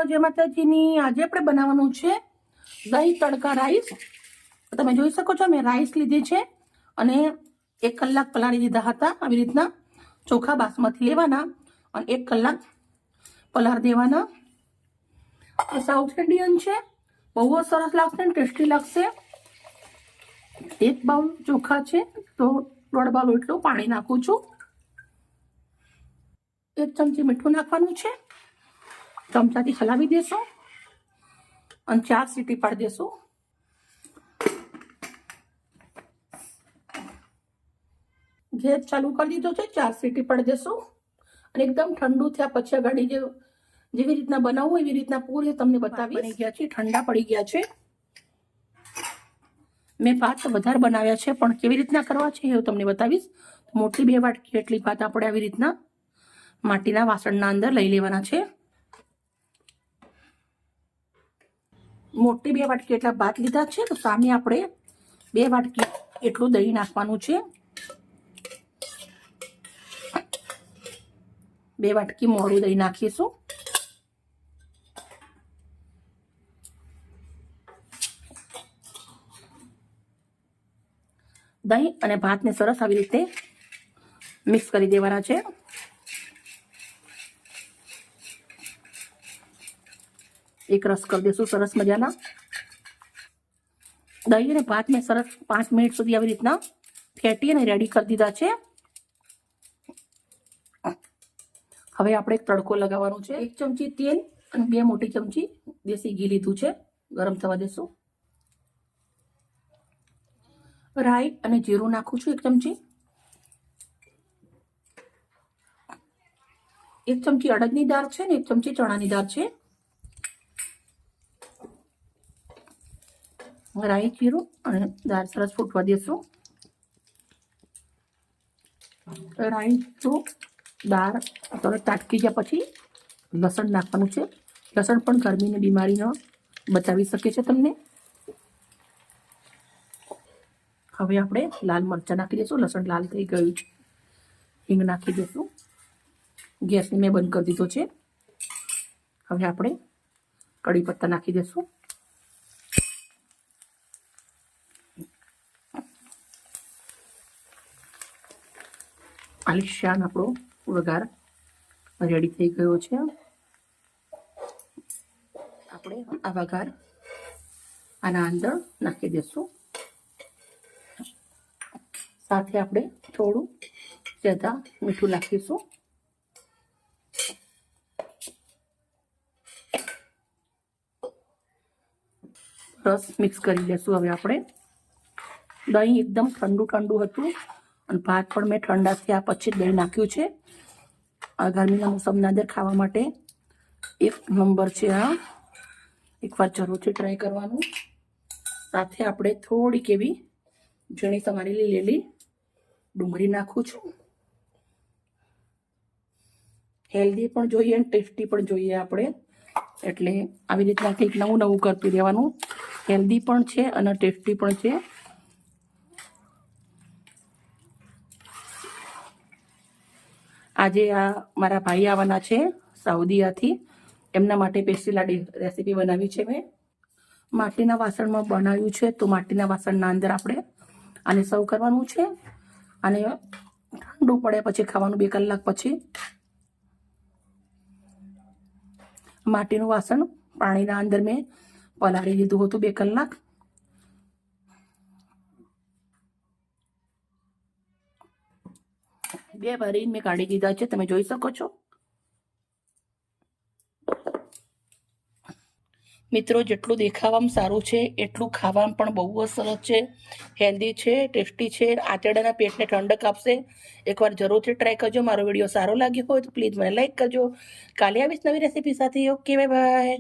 જય માતાજીની। આજે આપણે બનાવવાનું છે દહીં તડકા રાઈસ। તમે જોઈ શકો છો મેં રાઈસ લીધી છે અને 1 કલાક પલાળી દીધા હતા। આવી રીતના ચોખા બાસમતી લેવાના અને 1 કલાક પલાળ દેવાના। સાઉથ ઇન્ડિયન છે, બહુ જ સરસ લાગશે અને ટેસ્ટી લાગશે। 1 બાઉલ ચોખા છે તો 1.5 બાઉલ એટલું પાણી નાખું છું। 1 ચમચી મીઠું નાખવાનું છે। ચમચાથી હલાવી દેશું અને 4 સીટી પાડી દેશું। ગેસ ચાલુ કરી દીધો છે, 4 સીટી પાડી દેશું અને એકદમ ઠંડુ થયા પછી ગાડી જેવી રીતના બનાવવું એવી રીતના પૂરી તમને બતાવી। બની ગયા છે, ઠંડા પડી ગયા છે। મેં ભાત વધારે બનાવ્યા છે પણ કેવી રીતના કરવા છે એ તમને બતાવીશ। મોટી 2 વાટકી એટલી ભાત આપણે આવી રીતના માટીના વાસણના અંદર લઈ લેવાના છે। મોટી 2 વાટકી એટલા ભાત લીધા છે તો સામે આપણે 2 વાટકી એટલું દહીં નાખવાનું છે। 2 વાટકી મોડું દહીં નાખીશું। દહીં અને ભાતને સરસ આવી રીતે મિક્સ કરી દેવાના છે। એક રસ કરી દેશું સરસ મજાના। દહીં અને ભાતને સરસ 5 મિનિટ સુધી આવી રીતના ફેટી અને રેડી કરી દીધા છે। હવે આપણે એક તડકો લગાવવાનો છે। 1 ચમચી તેલ અને 2 મોટી ચમચી દેશી ઘી લીધું છે, ગરમ થવા દેશું। રાઈ અને જીરું નાખું છું 1 ચમચી। 1 ચમચી અડદની દાળ છે ને 1 ચમચી ચણાની દાળ છે। રાઈ જીરું અને દાળ સરસ ફૂટવા દેશું। રાઈ જીરું દાળ સરસ તાટકી ગયા પછી લસણ નાખવાનું છે। લસણ પણ ગરમીની બીમારીનો બચાવી શકે છે તમને। હવે આપણે લાલ મરચાં નાખી દઈશું। લસણ લાલ થઈ ગયું છે। હિંગ નાખી દઈશું। ગેસને મેં બંધ કરી દીધો છે। હવે આપણે કડી પત્તા નાખી દઈશું। આલિશાન આપણો વઘાર રેડી થઈ ગયો છે। આપણે આ વઘાર આના અંદર નાખી દઈશું। સાથે આપણે થોડું જ્યાદા મીઠું નાખીશું। રસ મિક્સ કરી લેશું। હવે આપણે દહીં એકદમ ઠંડુ હતું અને ભાત પણ મેં ઠંડા થયા પછી દહીં નાખ્યું છે। આ ગરમીના મોસમના અંદર ખાવા માટે 1 નંબર છે। આ એકવાર જરૂરથી ટ્રાય કરવાનું। સાથે આપણે થોડીક એવી ઝીણી સમારેલી લીલી ડુંગળી નાખું છું। હેલ્ધી પણ જોઈએ અને ટેસ્ટી પણ જોઈએ આપણે, એટલે આવી રીતના કંઈક નવું કરતું રહેવાનું। હેલ્ધી પણ છે અને ટેસ્ટી પણ છે। આજે આ મારા ભાઈ આવવાના છે સાઉદીયાથી, એમના માટે સ્પેશિયલ રેસીપી બનાવી છે મેં। માટીના વાસણમાં બનાવ્યું છે તો માટીના વાસણના અંદર આપણે આને સર્વ કરવાનું છે અને ઠંડુ પડે પછી ખાવાનું 2 કલાક પછી। માટીનું વાસણ પાણીના અંદર મેં પલાળી દીધું હતું 2 કલાક। બે ભરીને મેં કાઢી દીધા છે, તમે જોઈ શકો છો। મિત્રો, જેટલું દેખાવામાં સારું છે એટલું ખાવામાં પણ બહુ જ સરસ છે, હેલ્ધી છે, ટેસ્ટી છે, આંતરડાના પેટને ઠંડક આપશે। એકવાર જરૂરથી ટ્રાય કરજો। મારો વિડીયો સારો લાગ્યો હોય તો પ્લીઝ મને લાઈક કરજો। કાલે આવીશ નવી રેસીપી સાથે। Okay, bye bye.